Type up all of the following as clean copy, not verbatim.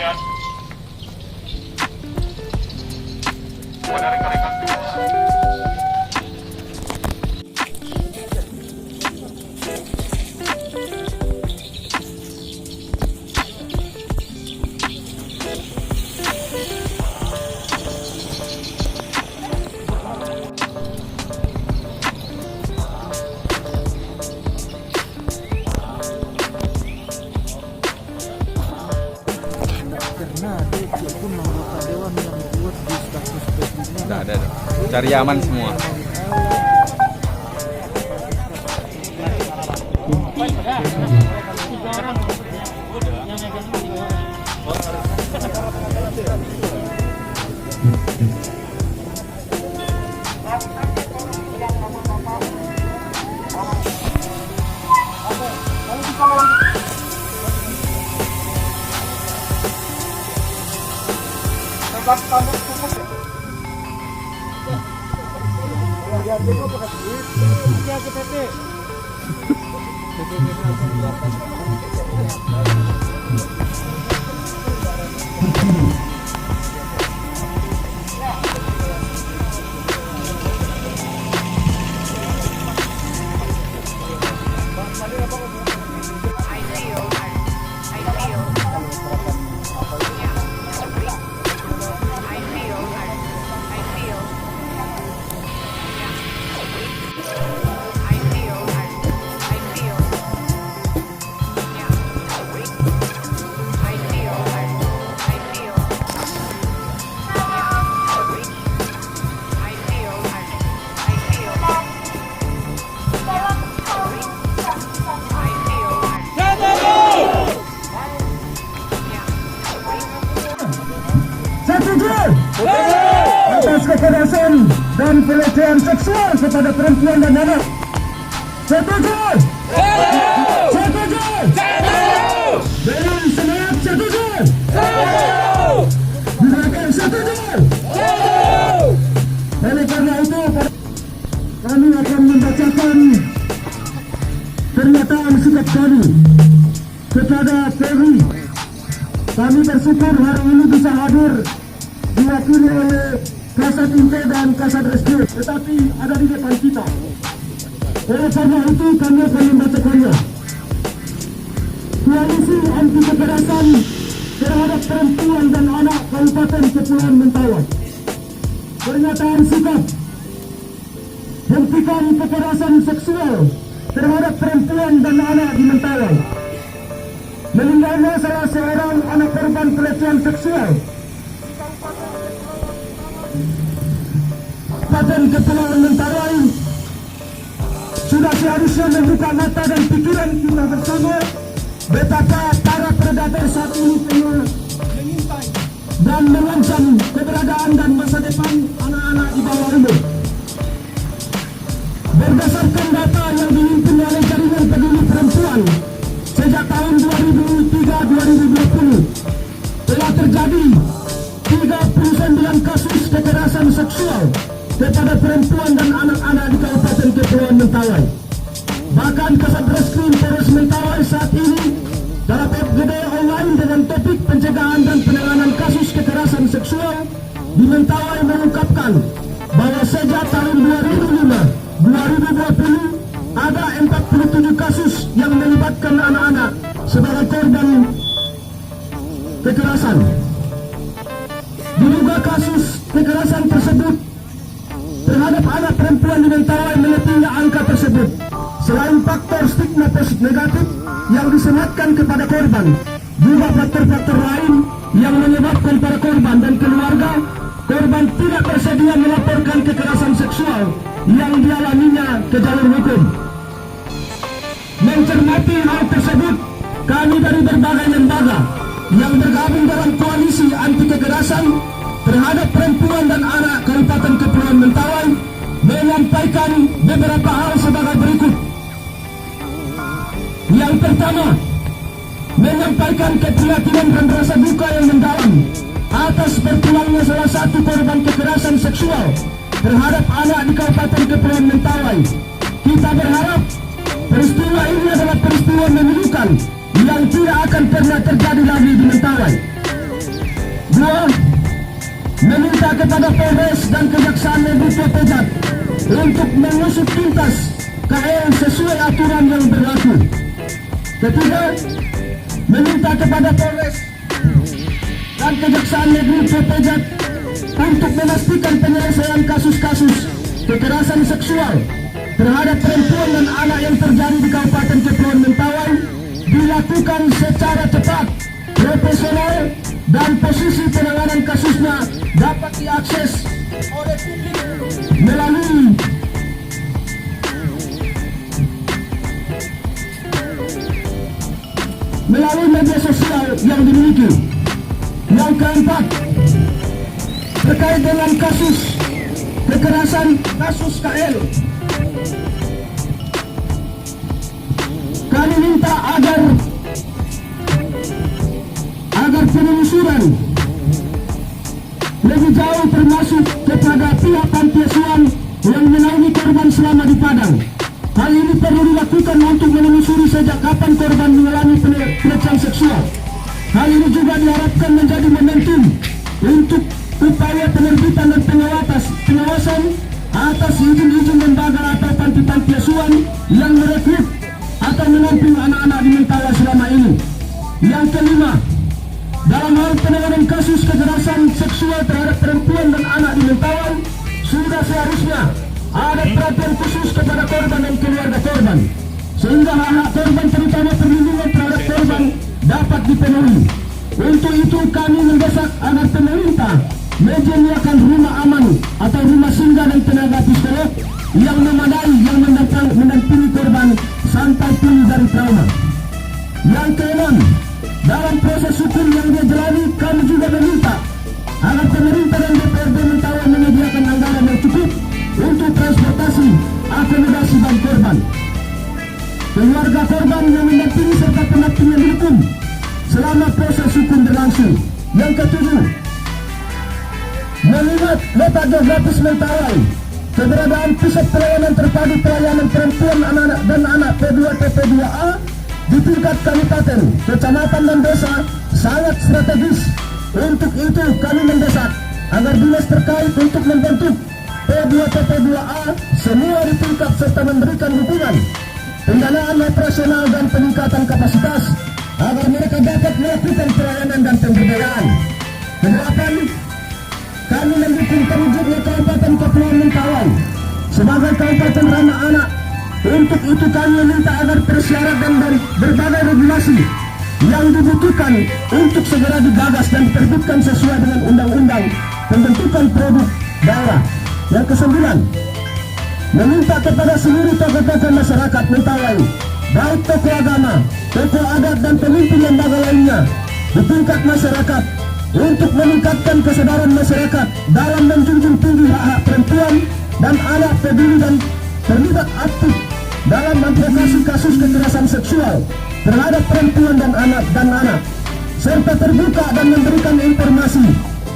sekalian, kepada rekan-rekan semua, Nggak ada, cari aman semua. atas kekerasan dan pelecehan seksual kepada perempuan dan anak. Setuju? Setuju? Dengan semangat setuju? Gerakan setuju? Oleh karena itu, kami akan membacakan pernyataan sikap kami kepada Polri. Kami bersyukur hari ini bisa hadir diwakili oleh Kasat Inte dan Kasat Reskrim, tetapi ada di depan kita. Oleh karena itu kami akan membacakannya. Koalisi anti kekerasan terhadap perempuan dan anak Kabupaten Kepulauan Mentawai. Pernyataan sikap: hentikan kekerasan seksual terhadap perempuan dan anak di Mentawai. Meninggalnya salah seorang anak korban pelecehan seksual Kabupaten Kepulauan Mentawai sudah seharusnya membuka mata dan pikiran kita bersama betapa para predator saat ini tengah mengintai dan mengancam keberadaan dan masa depan anak-anak di bawah umur. Berdasarkan data yang dihimpun oleh Jaringan Peduli Perempuan sejak tahun 2003-2020 telah terjadi 39 kasus kekerasan seksual kepada perempuan dan anak-anak di Kabupaten Kepulauan Mentawai. Bahkan Kasat Reskrim Polres Mentawai saat ini dalam FGD online dengan topik pencegahan dan penanganan kasus kekerasan seksual di Mentawai mengungkapkan bahwa sejak tahun 2005-2020 ada 47 kasus yang melibatkan anak-anak sebagai korban kekerasan. Diduga kasus kekerasan tersebut terhadap anak perempuan di Mentawai melebihi angka tersebut. Selain faktor stigma negatif yang disematkan kepada korban, juga faktor-faktor lain yang menyebabkan para korban dan keluarga korban tidak bersedia melaporkan kekerasan seksual yang dialaminya ke jalur hukum. Mencermati hal tersebut, kami dari berbagai lembaga yang bergabung dalam koalisi anti kekerasan terhadap perempuan dan anak Kabupaten Kepulauan Mentawai menyampaikan beberapa hal sebagai berikut. Yang pertama, menyampaikan keprihatinan dan rasa duka yang mendalam atas berpulangnya salah satu korban kekerasan seksual terhadap anak di Kabupaten Kepulauan Mentawai. Kita berharap peristiwa ini adalah peristiwa memilukan yang tidak akan pernah terjadi lagi di Mentawai. Kedua, meminta kepada Polres dan Kejaksaan Negeri Pejat untuk mengusut tuntas KL sesuai aturan yang berlaku. Ketiga, meminta kepada Polres dan Kejaksaan Negeri Pejat untuk memastikan penyelesaian kasus-kasus kekerasan seksual terhadap perempuan dan anak yang terjadi di Kabupaten Kepulauan Mentawai dilakukan secara cepat, profesional, dan posisi penanganan kasusnya dapat diakses oleh publik melalui media sosial yang dimiliki. Yang keempat, terkait dengan kasus kekerasan kasus KL, kami minta agar penelusuran lebih jauh termasuk kepada pihak panti asuhan yang menaungi korban selama di Padang. Hal ini perlu dilakukan untuk menelusuri sejak kapan korban mengalami pelecehan seksual. Hal ini juga diharapkan menjadi momentum untuk upaya penerbitan dan pengawasan atas izin-izin lembaga atau panti-panti asuhan yang merekrut atau menampung anak-anak di Mentawai selama ini. Yang kelima, dalam hal penanganan kasus kekerasan seksual terhadap perempuan dan anak di Mentawai, sudah seharusnya ada perhatian khusus kepada korban dan keluarga korban, sehingga hak-hak korban terutama perlindungan terhadap korban dapat dipenuhi. Untuk itu kami mendesak agar pemerintah menyediakan rumah aman atau rumah singgah dan tenaga psikolog yang memadai yang mendampingi korban sampai pulih dari trauma. Yang keenam, dalam proses hukum yang dia jalani, kami juga meminta agar pemerintah dan DPRD Mentawai menyediakan anggaran yang cukup untuk transportasi, akomodasi dan korban. Keluarga korban yang mendampingi serta pendampingan hukum selama proses hukum berlangsung. Yang ketujuh, mengingat letak geografis Mentawai, keberadaan pusat pelayanan terpadu pelayanan perempuan dan anak P2 TP2A di tingkat kabupaten, kecamatan dan desa sangat strategis. Untuk itu kami mendesak agar dinas terkait untuk membentuk P2 TP2A semua di tingkat serta memberikan dukungan, pendanaan operasional dan peningkatan kapasitas agar mereka dapat melakukan pelayanan dan pemberdayaan. Kedelapan, kami mendukung terwujudnya Kabupaten Kepulauan Mentawai sebagai kabupaten ramah anak. Untuk itu kami minta agar persyarat dan berbagai regulasi yang dibutuhkan untuk segera digagas dan diterbitkan sesuai dengan undang-undang pembentukan produk daerah. Yang kesembilan, meminta kepada seluruh tokoh-tokoh masyarakat Mentawai, baik tokoh agama, tokoh adat dan pemimpin lembaga lainnya di tingkat masyarakat, untuk meningkatkan kesadaran masyarakat dalam menjunjung tinggi hak-hak perempuan dan anak, peduli dan terlibat aktif dalam advokasi kasus kekerasan seksual terhadap perempuan dan anak, serta terbuka dan memberikan informasi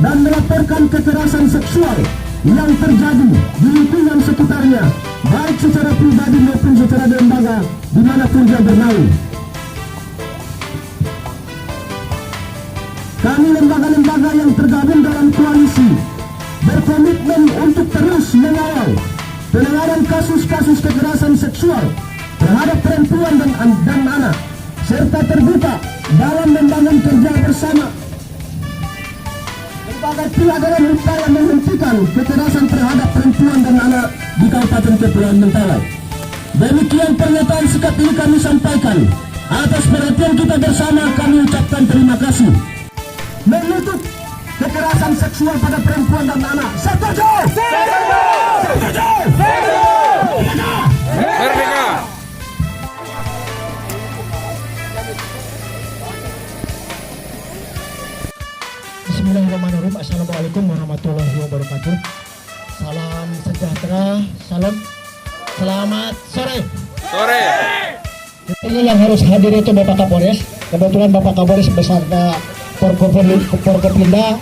dan melaporkan kekerasan seksual yang terjadi di lingkungan sekitarnya, baik secara pribadi maupun secara lembaga dimanapun dia bernaung. Kami lembaga-lembaga yang tergabung dalam koalisi berkomitmen untuk terus mengawal penanganan kasus-kasus kekerasan seksual terhadap perempuan dan anak, serta terbuka dalam membangun kerja bersama berbagai pihak dalam upaya menghentikan kekerasan terhadap perempuan dan anak di Kabupaten Kepulauan Mentawai. Demikian pernyataan sikap ini kami sampaikan. Atas perhatian kita bersama kami ucapkan terima kasih. Menutup kekerasan seksual pada perempuan dan anak. Setuju! Setuju! Setuju! Setuju! Merdeka! Bismillahirrahmanirrahim. Assalamualaikum warahmatullahi wabarakatuh. Salam sejahtera, salam. Selamat sore. Sore. Ini yang harus hadir itu Bapak Kapolres. Kebetulan Bapak Kapolres beserta Forkopimda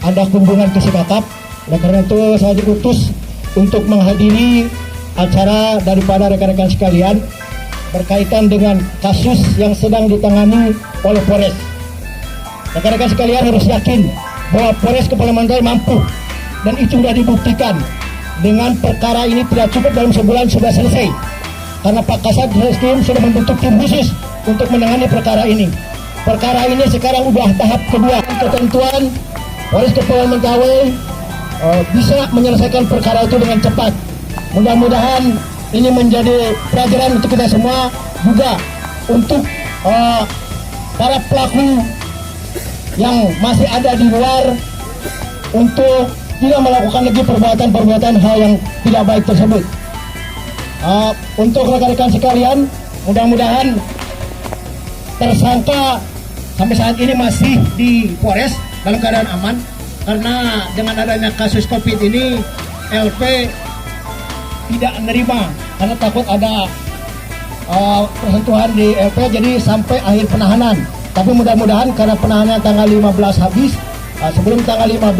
ada kunjungan ke Sikakap. Oleh karena itu saya diutus untuk menghadiri acara daripada rekan-rekan sekalian berkaitan dengan kasus yang sedang ditangani oleh Polres. Rekan-rekan sekalian harus yakin bahwa Polres Kepulauan Mentawai mampu, dan itu sudah dibuktikan. Dengan perkara ini tidak cukup dalam sebulan sudah selesai, karena Pak Kasat Reskrim sudah membentuk tim khusus untuk menangani perkara ini. Perkara ini sekarang sudah tahap kedua. Ketentuan Polres Kepulauan Mentawai bisa menyelesaikan perkara itu dengan cepat. Mudah-mudahan ini menjadi pelajaran untuk kita semua, juga untuk para pelaku yang masih ada di luar untuk tidak melakukan lagi perbuatan-perbuatan hal yang tidak baik tersebut. Untuk rekan-rekan sekalian, mudah-mudahan tersangka sampai saat ini masih di Polres dalam keadaan aman, karena dengan adanya kasus COVID ini LP tidak menerima karena takut ada persentuhan di LP, jadi sampai akhir penahanan. Tapi mudah-mudahan karena penahanan tanggal 15 habis, sebelum tanggal 15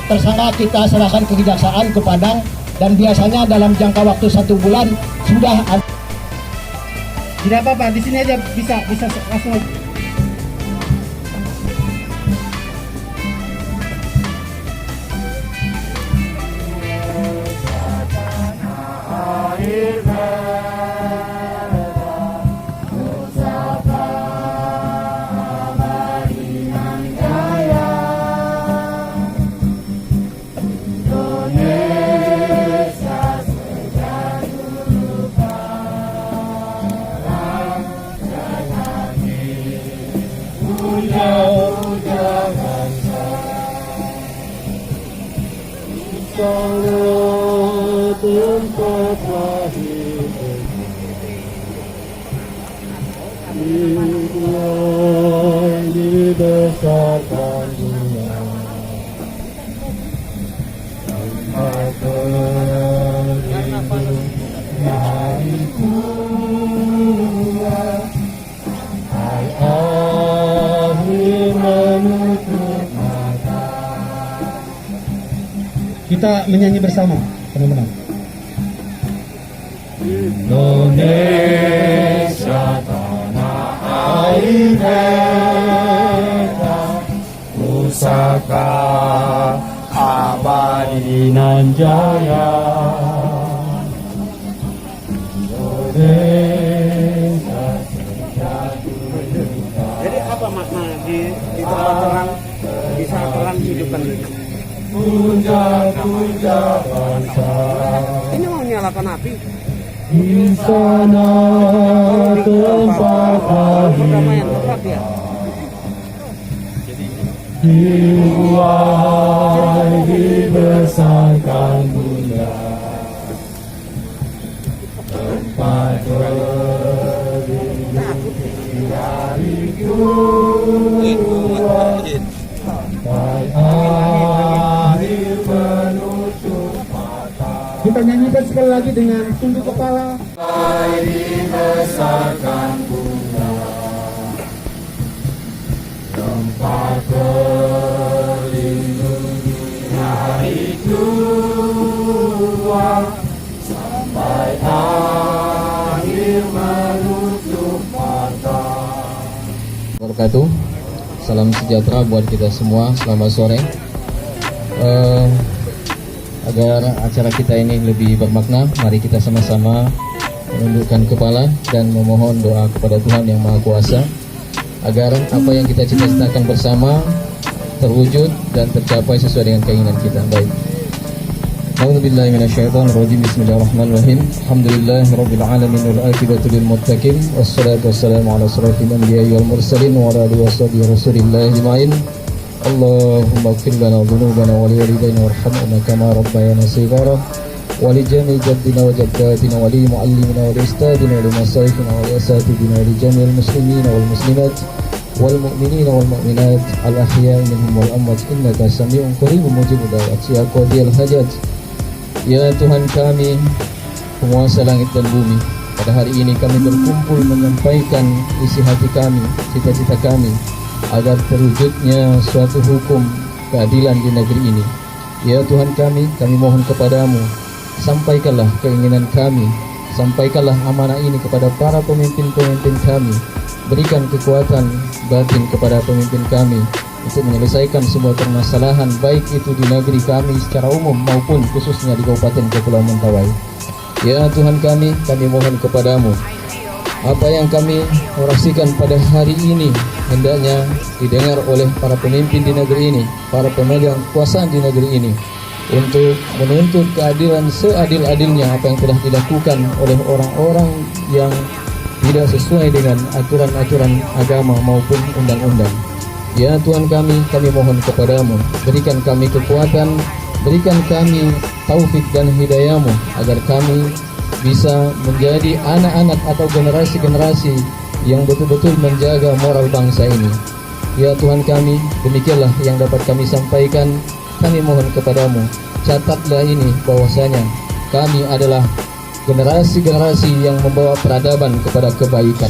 tersangka kita serahkan ke Kejaksaan ke Padang, dan biasanya dalam jangka waktu 1 bulan sudah ada. Tidak apa-apa, di sini aja bisa langsung. Kita menyanyi bersama, teman-teman. Indonesia tanah air beta, pusaka abadi nan jaya. Indonesia sejati. Jadi apa makna di tempat terang bisa terang hidupkan ini? Puja-puja bangsa. Ini mau nyalakan api. Di sana tempat Perdamaian lahir, tempat ya. dibuai dibesarkan Bunda, tempat berlindung dari Tuhan, sampai akhir penutup mata. Kita nyanyikan sekali lagi dengan tunduk kepala. Dibesarkan Bunda, tempat berlindung dari Tuhan, sampai akhir menutup mata. Wabarakatuh. Salam sejahtera buat kita semua. Selamat sore. Agar acara kita ini lebih bermakna, mari kita sama-sama menundukkan kepala dan memohon doa kepada Tuhan Yang Maha Kuasa agar apa yang kita cita-citakan bersama terwujud dan tercapai sesuai dengan keinginan kita. Baik. A'udzubillahi minasyaitonirrajim. Bismillahirrahmanirrahim. Alhamdulillahirabbil alamin wal aqibatu lil muttaqin wassalatu wassalamu ala asyrafil anbiya'i wal mursalin wa ala alihi washabihi rasulillahi ajma'in. Allahumma ighfir lana dhunubana wa liwalidayna warhamna kama rabbayana shighara wa li jami'i jaddina wa jaddatina wa li muallimina wa li ustadina wa li masayikhina wa li asatidina wa li jami'il muslimina wal muslimat wal mu'minina wal mu'minat al ahya'i minhum wal amwat innaka sami'un qaribun mujibud da'wat ya qadiyal hajat. Ya Tuhan kami, penguasa langit dan bumi, pada hari ini kami berkumpul menyampaikan isi hati kami, cita-cita kami, agar terwujudnya suatu hukum keadilan di negeri ini. Ya Tuhan kami mohon kepadamu, sampaikanlah keinginan kami, sampaikanlah amanah ini kepada para pemimpin-pemimpin kami, berikan kekuatan batin kepada pemimpin kami untuk menyelesaikan semua permasalahan baik itu di negeri kami secara umum maupun khususnya di Kabupaten Kepulauan Mentawai. Ya Tuhan kami mohon kepadamu, apa yang kami orasikan pada hari ini hendaknya didengar oleh para pemimpin di negeri ini, para pemegang kekuasaan di negeri ini, untuk menuntut keadilan seadil-adilnya apa yang telah dilakukan oleh orang-orang yang tidak sesuai dengan aturan-aturan agama maupun undang-undang. Ya Tuhan kami mohon kepadamu, berikan kami kekuatan, berikan kami taufik dan hidayah-Mu agar kami bisa menjadi anak-anak atau generasi-generasi yang betul-betul menjaga moral bangsa ini. Ya Tuhan kami, demikianlah yang dapat kami sampaikan. Kami mohon kepadamu, catatlah ini bahwasanya kami adalah generasi-generasi yang membawa peradaban kepada kebaikan.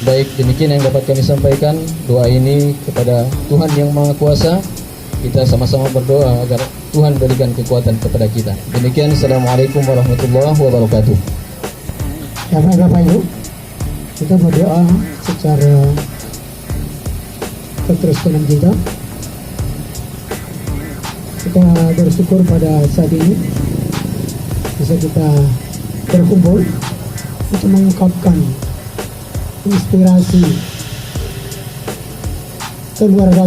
Baik, demikian yang dapat kami sampaikan. Doa ini kepada Tuhan yang Maha Kuasa. Kita sama-sama berdoa agar Tuhan berikan kekuatan kepada kita. Demikian, Assalamualaikum warahmatullahi wabarakatuh. Ya Bapak Ibu, kita berdoa secara keterusan kita. Kita bersyukur pada saat ini bisa kita berkumpul untuk mengungkapkan inspirasi keluarga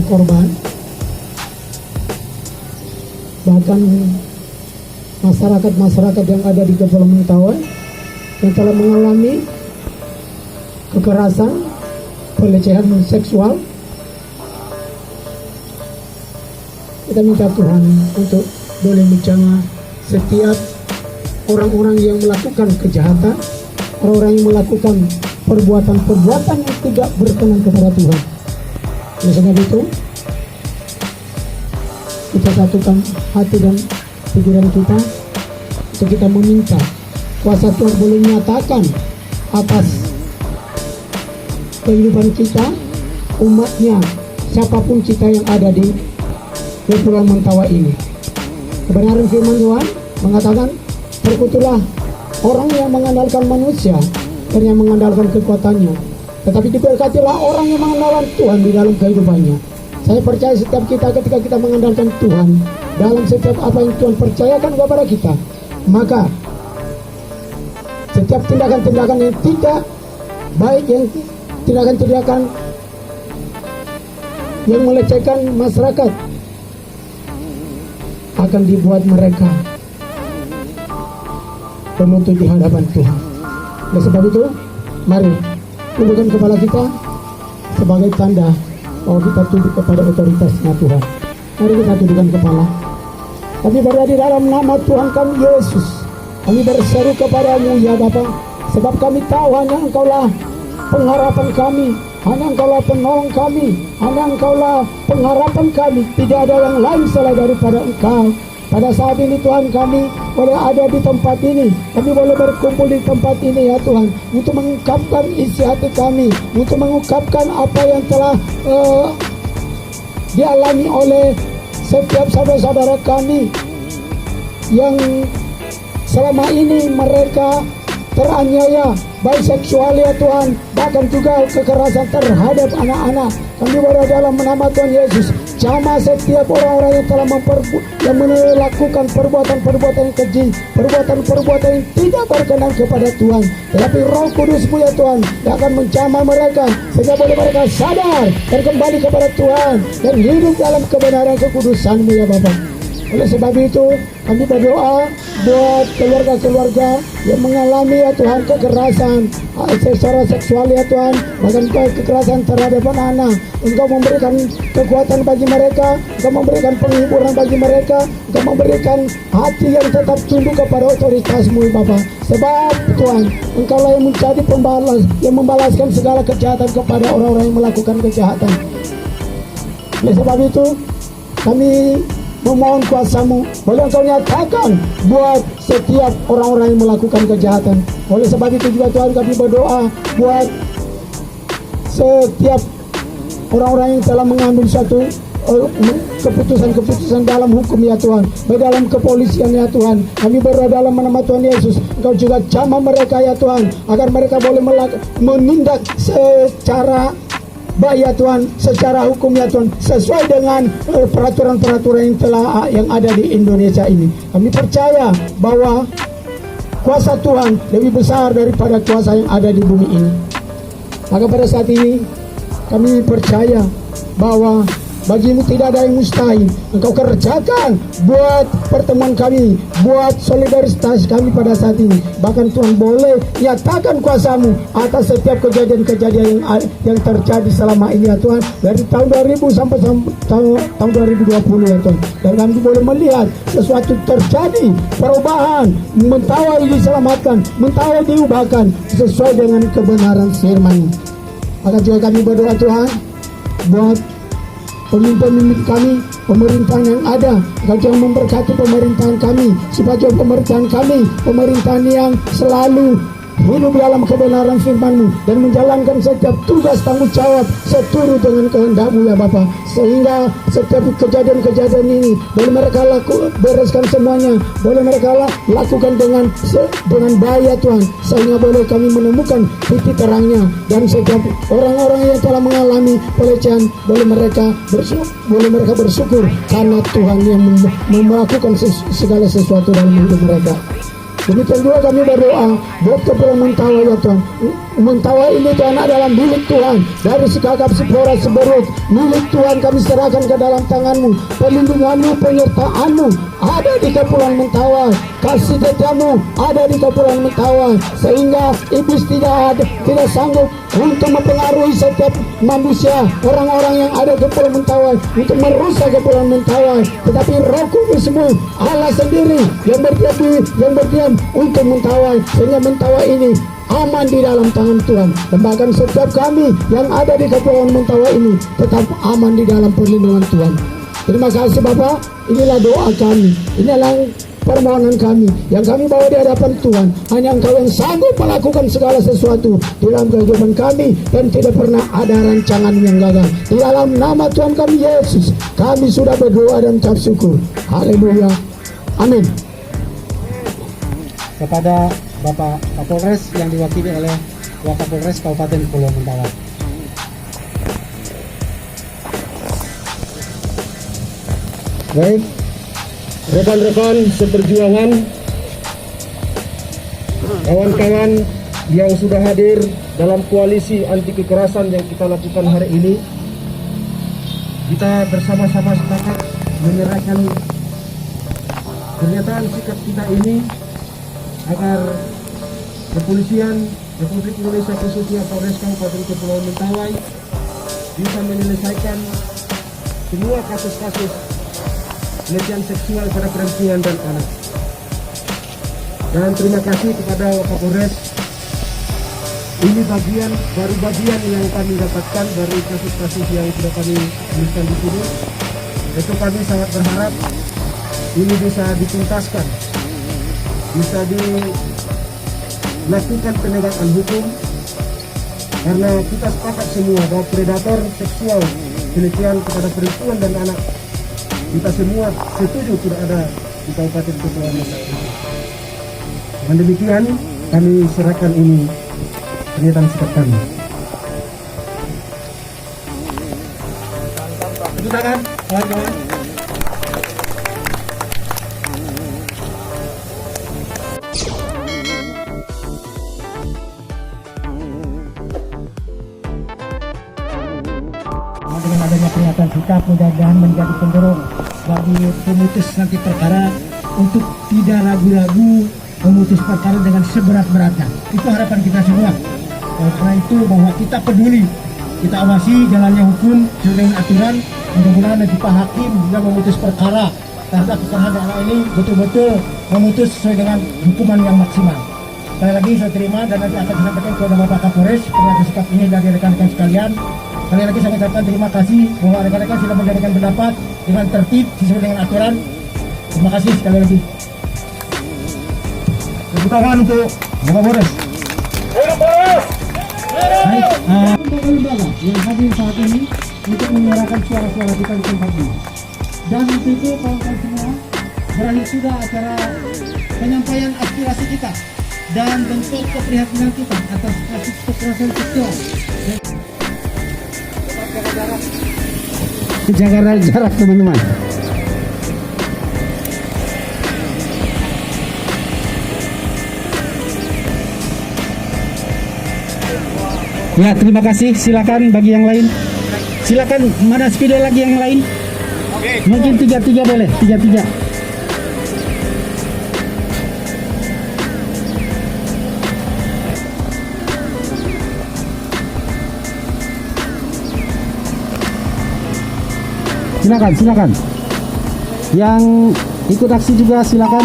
korban, bahkan masyarakat yang ada di Kepulauan Mentawai yang telah mengalami kekerasan, pelecehan seksual. Kita minta Tuhan untuk boleh menjaga setiap orang-orang yang melakukan kejahatan, orang-orang yang melakukan perbuatan-perbuatan yang tidak berkenan kepada Tuhan. Oleh sebab itu, kita satukan hati dan pikiran kita untuk kita meminta kuasa Tuhan boleh menyatakan atas kehidupan kita, umatnya, siapapun kita yang ada di Kepulauan Mentawai ini. Kebenaran firman Tuhan mengatakan, berkutulah orang yang mengandalkan manusia dan yang mengandalkan kekuatannya, tetapi diberkatilah orang yang mengandalkan Tuhan di dalam kehidupannya. Saya percaya setiap kita ketika kita mengandalkan Tuhan dalam setiap apa yang Tuhan percayakan kepada kita, maka setiap tindakan-tindakan yang tidak baik, yang tindakan-tindakan yang melecehkan masyarakat akan dibuat mereka penuntut di hadapan Tuhan. Oleh sebab itu, mari tundukkan kepala kita sebagai tanda bahwa kita tunduk kepada otoritasnya Tuhan. Mari kita tundukkan kepala. Kami berada di dalam nama Tuhan kami Yesus. Kami berseru kepadamu ya Bapa, sebab kami tahu hanya Engkaulah pengharapan kami, hanya Engkaulah penolong kami, hanya Engkaulah pengharapan kami. Tidak ada yang lain selain daripada Engkau. Pada saat ini Tuhan, kami boleh ada di tempat ini, kami boleh berkumpul di tempat ini ya Tuhan, untuk mengungkapkan isi hati kami, untuk mengungkapkan apa yang telah dialami oleh setiap saudara-saudara kami yang selama ini mereka teraniaya, baik seksual ya Tuhan, bahkan juga kekerasan terhadap anak-anak. Kami berada dalam nama Tuhan Yesus, jamah setiap orang-orang yang telah melakukan perbuatan-perbuatan yang keji, perbuatan-perbuatan yang tidak berkenan kepada Tuhan. Tetapi Roh Kudus-Mu ya Tuhan yang akan menjamah mereka, sehingga boleh mereka sadar dan kembali kepada Tuhan dan hidup dalam kebenaran kekudusan-Mu ya Bapa. Oleh sebab itu, kami berdoa buat keluarga-keluarga yang mengalami ya Tuhan kekerasan secara seksual ya Tuhan, bahkan kekerasan terhadap anak-anak. Engkau memberikan kekuatan bagi mereka, Engkau memberikan penghiburan bagi mereka, Engkau memberikan hati yang tetap tunduk kepada otoritas-Mu Bapa. Sebab Tuhan, Engkaulah yang menjadi pembalas, yang membalaskan segala kejahatan kepada orang-orang yang melakukan kejahatan. Oleh sebab itu, kami memohon kuasa-Mu, boleh Engkau nyatakan buat setiap orang-orang yang melakukan kejahatan. Oleh sebab itu juga Tuhan, kami berdoa buat setiap orang-orang yang telah mengambil suatu keputusan-keputusan dalam hukum ya Tuhan, baik dalam kepolisian ya Tuhan. Kami berdoa dalam nama Tuhan Yesus, Engkau juga jamah mereka ya Tuhan, agar mereka boleh menindak secara baik ya Tuhan, secara hukum ya Tuhan, sesuai dengan peraturan-peraturan yang ada di Indonesia ini. Kami percaya bahwa kuasa Tuhan lebih besar daripada kuasa yang ada di bumi ini. Maka pada saat ini kami percaya bahwa bagimu tidak ada yang mustahil. Engkau kerjakan buat pertemuan kami, buat solidaritas kami pada saat ini. Bahkan Tuhan boleh nyatakan kuasamu atas setiap kejadian-kejadian yang terjadi selama ini ya Tuhan, dari tahun 2000 sampai tahun 2020 ya Tuhan. Dan kami boleh melihat sesuatu terjadi, perubahan, Mentawai diselamatkan, Mentawai diubahkan sesuai dengan kebenaran firman. Maka juga kami berdoa Tuhan buat pemimpin kami, pemerintahan yang ada. Engkau jangan memberkati pemerintahan kami, sebagai pemerintahan kami, pemerintahan yang selalu hidup dalam kebenaran firman-Mu dan menjalankan setiap tugas tanggung jawab seturut dengan kehendak-Mu ya Bapa. Sehingga setiap kejadian-kejadian ini boleh mereka bereskan semuanya, boleh mereka lakukan dengan baik ya Tuhan, sehingga boleh kami menemukan titik terangnya. Dan setiap orang-orang yang telah mengalami pelecehan boleh mereka bersyukur karena Tuhan yang melakukan segala sesuatu dalam hidup mereka. Demikian juga kami berdoa buat Kepulauan Mentawai ya Tuhan. Mentawai ini Tuhan adalah milik Tuhan, dari Sikakap, Sipora, Seberut, milik Tuhan kami serahkan ke dalam tangan-Mu. Perlindungan-Mu, penyertaan-Mu ada di Kepulauan Mentawai, kasih setiamu ada di Kepulauan Mentawai, sehingga iblis tidak sanggup untuk mempengaruhi setiap manusia, orang-orang yang ada di Kepulauan Mentawai, untuk merusak Kepulauan Mentawai. Tetapi Roh Kudus-Mu, Allah sendiri yang berdiam untuk Mentawai, sehingga Mentawai ini aman di dalam tangan Tuhan. Dan bahkan setiap kami yang ada di Kepulauan Mentawai ini tetap aman di dalam perlindungan Tuhan. Terima kasih Bapak. Inilah doa kami, inilah permohonan kami yang kami bawa di hadapan Tuhan. Hanya Engkau yang sanggup melakukan segala sesuatu di dalam kehidupan kami, dan tidak pernah ada rancangan yang gagal. Di dalam nama Tuhan kami Yesus, kami sudah berdoa dan ucap syukur. Haleluya. Amin. Kepada Bapak Kapolres yang diwakili oleh Wakapolres Kabupaten Kepulauan Mentawai. Baik, rekan-rekan seperjuangan, kawan-kawan yang sudah hadir dalam koalisi anti kekerasan yang kita lakukan hari ini, kita bersama-sama sepakat menyerahkan pernyataan sikap kita ini agar Kepolisian Republik Indonesia, khususnya Polres Kabupaten Kepulauan Mentawai, bisa menyelesaikan semua kasus-kasus pelecehan seksual pada perempuan dan anak. Dan terima kasih kepada Kapolres. Ini baru bagian yang kami dapatkan dari kasus-kasus yang sudah kami tuliskan di sini. Itu kami sangat berharap ini bisa dituntaskan, bisa dilakukan penegakan hukum, karena kita sepakat semua bahwa predator seksual, pelecehan kepada perempuan dan anak, kita semua setuju tidak ada di Kabupaten Kepulauan Mentawai. Dengan demikian kami serahkan ini pernyataan sikap kami. Tepuk tangan, kawan-kawan. Dengan adanya pernyataan sikap, mudah-mudahan menjadi pendorong bagi pemutus nanti perkara untuk tidak ragu-ragu memutus perkara dengan seberat-beratnya. Itu harapan kita semua. Karena itu bahwa kita peduli, kita awasi jalannya hukum sesuai dengan aturan. Mudah-mudahan nanti Pak Hakim juga memutus perkara terhadap kekerasan anak ini betul-betul memutus sesuai dengan hukuman yang maksimal. Sekali lagi saya terima dan nanti akan disampaikan kepada Bapak Kapolres pernyataan sikap ini dari rekan-rekan sekalian. Sekali lagi saya ucapkan terima kasih bahwa rekan-rekan sudah menjadikan pendapat dengan tertib sesuai dengan aturan. Terima kasih sekali lagi. Tepuk tangan untuk Bapak Kapolres. Baik, untuk lembaga yang hadir saat ini untuk menyuarakan suara-suara kita di tempat ini. Dan untuk itu kawan-kawan semua, berakhir sudah acara penyampaian aspirasi kita dan bentuk keprihatinan kita atas kasus kekerasan seksual. Jaga jarak teman-teman. Ya, terima kasih. Silakan bagi yang lain. Silakan, mana spidol lagi yang lain? Mungkin 3-3 boleh, 3-3. Silakan. Yang ikut aksi juga silakan.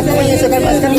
Aku menyusulkan masker.